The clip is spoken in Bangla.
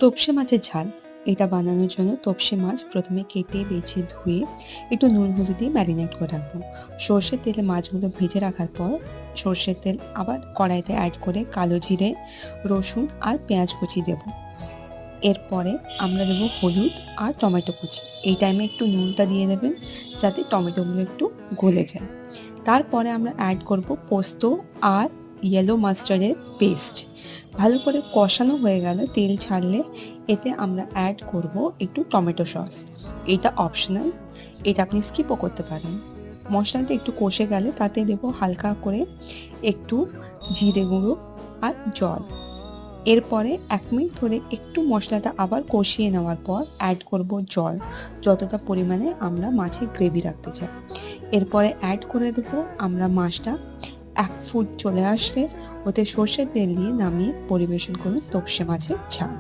তোপসে মাছের ঝাল এটা বানানোর জন্য তোপসে মাছ প্রথমে কেটে বেছে ধুয়ে একটু নুন হলুদ দিয়ে ম্যারিনেট করে রাখবো। সর্ষের তেলে মাছগুলো ভেজে রাখার পর সর্ষের তেল আবার কড়াইতে অ্যাড করে কালো জিরে, রসুন আর পেঁয়াজ কুচি দেব। এরপরে আমরা দেবো হলুদ আর টমেটো কুচি। এই টাইমে একটু নুনটা দিয়ে দেবেন যাতে টমেটোগুলো একটু গলে যায়। তারপরে আমরা অ্যাড করব পোস্ত আর ইয়েলো মাস্টার্ডের পেস্ট। ভালো করে কষানো হয়ে গেলে তেল ছাড়লে এতে আমরা অ্যাড করব একটু টমেটো সস। এটা অপশনাল, এটা আপনি স্কিপও করতে পারেন। মশলাটা একটু কষে গেলে তাতে দেবো হালকা করে একটু জিরে গুঁড়ো আর জল। এরপরে 1 মিনিট ধরে একটু মশলাটা আবার কষিয়ে নেওয়ার পর অ্যাড করব জল, যতটা পরিমাণে আমরা মাছের গ্রেভি রাখতে চাই। এরপরে অ্যাড করে দেবো আমরা মাছটা। 1 ফুট চলে আসলে ওতে সর্ষের তেল দিয়ে নামিয়ে পরিবেশন করুন তোপসে মাছের ঝাল।